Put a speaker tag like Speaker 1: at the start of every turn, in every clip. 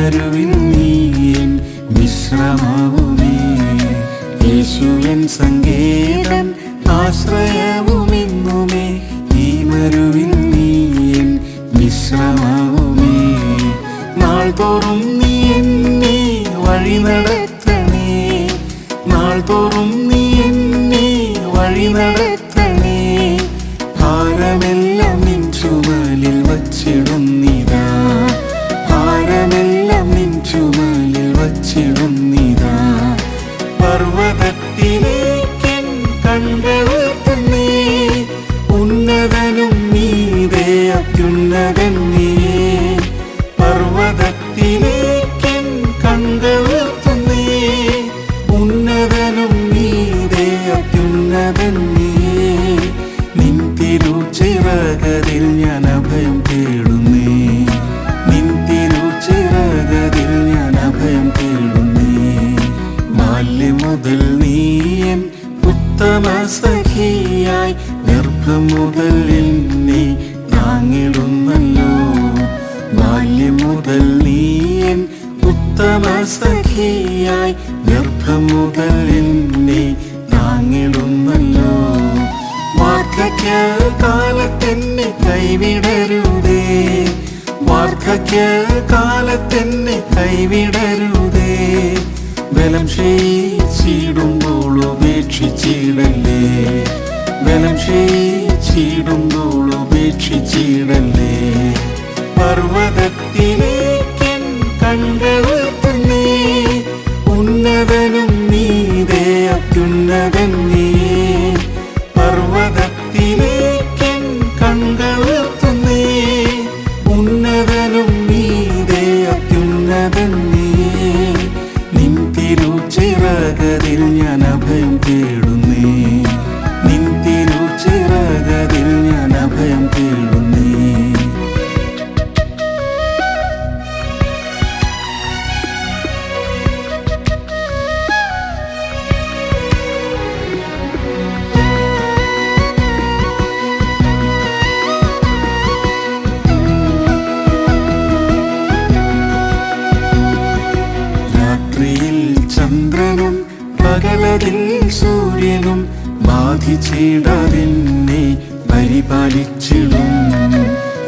Speaker 1: മരുവിൽ നീയൻ വിശ്രമവുമേ. യേശുവൻ സങ്കേതം ആശ്രയവുമെന്നുമേ. ഈ മരുവിൽ നീയൻ വിശ്രമവുമേ. നാൾതോറും നീ എന്നെ വഴി നടത്തണേ. നാൾതോറും നീ എന്നെ വഴി നടത്തണേ. ഭാരമെല്ലാം നിൻ ചുമലിൽ വച്ചിടുന്നിതാ. ഭാരമെല്ലാം നിൻ ചുമലിൽ വച്ചിടുന്നിതാ. പർവ്വതത്തിലേക്കൻ കൺകളുയർത്തുന്നേ. ഉന്നതനും മീതെ അത്യുന്നതൻ നീയേ. പർവ്വതത്തിലേക്കൻ കൺകളുയർത്തുന്നേ. ഉന്നതനും മീതെ അത്യുന്നതൻ നീയേ. നിൻ തിരുച്ചിറകതിൽ ഞാൻ അഭയം തേടുന്നേ. നിൻ തിരുച്ചിറകതിൽ ഞാൻ അഭയം തേടുന്നേ. ബാല്യം മുതൽ നീയൻ ഉത്തമ സഖിയായി ഗർഭം മുതൽ എന്നെ താങ്ങിടുന്നല്ലോ. ബാല്യം മുതൽ നീയൻ ഉത്തമ സഖിയായി ഗർഭം മുതൽ എന്നെ താങ്ങിടുന്നല്ലോ. വാർദ്ധക്യകാലത്തെന്നെ കൈവിടരുതേ. വാർദ്ധക്യകാലത്തെന്നെ കൈവിടരുതേ. ബലം ക്ഷയിച്ചിടുമ്പോൾ ഉപേക്ഷിച്ചിടല്ലേ. ബലം ക്ഷയിച്ചിടുമ്പോൾ ഉപേക്ഷിച്ചിടല്ലേ. പർവ്വതത്തിലേക്കൻ കൺകളുയർത്തുന്നേ. ഉന്നതനും മീതെ അത്യുന്നതൻ നീയേ. പർവ്വതത്തിലേക്കൻ കൺകളുയർത്തുന്നേ. ഉന്നതനും മീതെ അത്യുന്നതൻ നീയേ. നിൻ തിരുച്ചിറകതിൽ ഞാൻ അഭയം തേടുന്നേ. നിൻ തിരുച്ചിറകതിൽ ഞാൻ അഭയം തേടുന്നേ. രാത്രിയിൽ ചന്ദ്രനും പകലതിൽ സൂര്യനും ബാധിച്ചിടാതെന്നെ പരിപാലിച്ചിടും.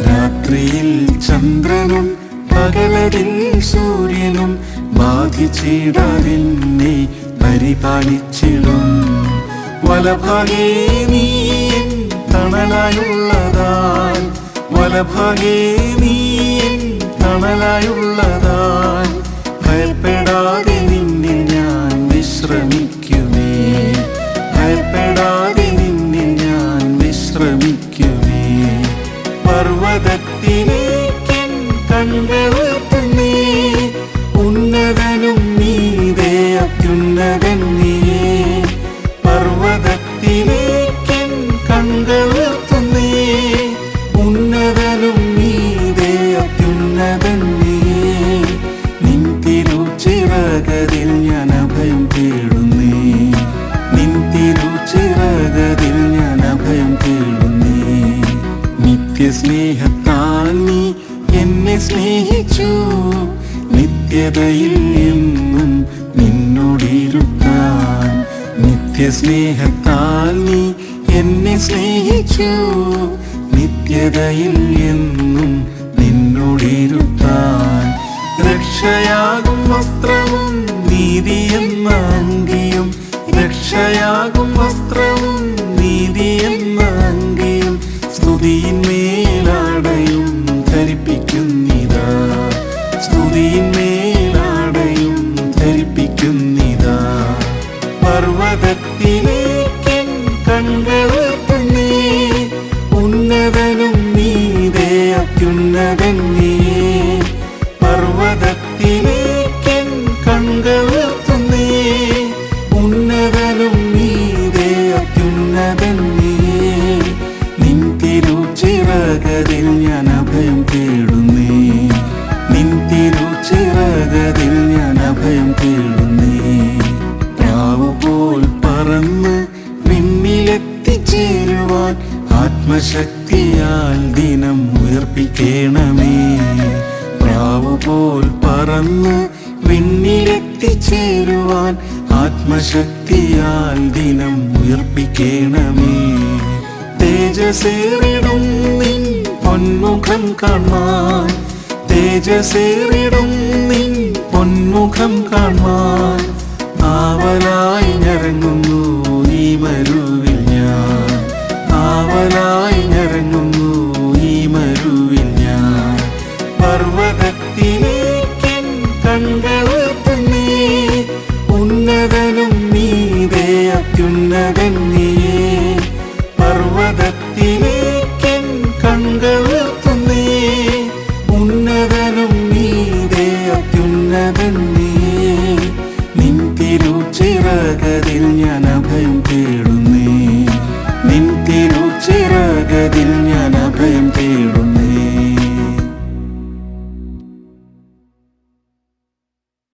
Speaker 1: രാത്രിയിൽ ചന്ദ്രനും പകലതിൽ സൂര്യനും ബാധിച്ചിടാതെന്നെ പരിപാലിച്ചിടും. വലഭാഗേ നീയൻ തണലായുള്ളതാൻ. വലഭാഗേ നീയൻ തണലായുള്ളതാൻ. ഭയപ്പെടാതെ നിന്നിൽ ഞാൻ വിശ്രമിക്കുമേ. ഭയപ്പെടാതെ നിന്നിൽ ഞാൻ വിശ്രമിക്കുമേ. പർവ്വതത്തിലേക്കൻ കൺകളുയർത്തുന്നേ. ഉന്നതനും മീതെ അത്യുന്നതൻ നീയേ. പർവ്വതത്തിലേക്കൻ കൺകളുയർത്തുന്നേ. ഉന്നതനും മീതെ അത്യുന്നതൻ നീയേ. നിൻ തിരുച്ചിറകതിൽ ഞാൻ അഭയം തേടുന്നേ. നിൻ തിരുച്ചിറകതിൽ ഞാൻ അഭയം തേടുന്നേ. നിത്യസ്നേഹത്താൽ നീ എന്നെ സ്നേഹിച്ചു. നിത്യതയിൽ എന്നും നിന്നോടിരുത്താൻ. നിത്യസ്നേഹത്താൽ നീ എന്നെ സ്നേഹിച്ചു. നിത്യതയിൽ എന്നും നിന്നോടിരുത്താൻ. രക്ഷയാകും വസ്ത്രവും നീതി എന്ന അങ്കിയും. രക്ഷയാകും വസ്ത്രവും നീതി എന്ന അങ്കിയും. സ്തുതിയിന്മേലാടയും ധരിപ്പിക്കുന്നിതാ. സ്തുതിയിന്മേലാടയും ധരിപ്പിക്കുന്നിതാ. പർവ്വതത്തിലേക്കൻ കൺകളുയർത്തുന്നേ. ഉന്നതനും മീതെ അത്യുന്നതൻ നീയേ. പർവ്വതത്തിലേക്കൻ കൺകളുയർത്തുന്നേ. ഉന്നതനും മീതെ അത്യുന്നതൻ നീയേ. നിൻ തിരുച്ചിറകതിൽ ഞാൻ അഭയം തേടുന്നേ. നിൻ തിരുച്ചിറകതിൽ ഞാൻ അഭയം തേടുന്നേ. പ്രാവുപോൽ പറന്ന് വിണ്ണിലെത്തിച്ചേരുവാൻ ആത്മശക്തിയാൽ ദിനം ഉയർപ്പിക്കണമേ. പ്രാവു പോൽ പറന്ന് വിണ്ണിലെത്തിച്ചേരുവാൻ ആത്മശക്തിയാൽ ദിനം ഉയർപ്പിക്കണമേ. തേജസേറിടും നിൻ പൊന്മുഖം കാണാൻ, തേജസേറിടും നിൻ പൊന്മുഖം കാണാൻ ആവലായി ഞരങ്ങുന്നു ഈ മരുവിൽ ഞാൻ, ആവലായി ഞരങ്ങുന്നു ഈ മരുവിൽ ഞാൻ. പർവ്വതത്തിലേക്കൻ കണ്ണുയർത്തുന്നേ, ഉന്നതനും നീതേ അത്യുന്നതൻ നീയേ. പർവ്വതത്തിലേക്കൻ കണ്ണുയർത്തുന്നേ, ഉന്നതനും നീതേ അത്യുന്നതൻ നീയേ. നിൻ തിരുച്ചിറകതിൽ ഞാൻ അഭയം തേടുന്നേ, നിൻ തിരുച്ചിറകതിൽ ഞാൻ അഭയം തേടും.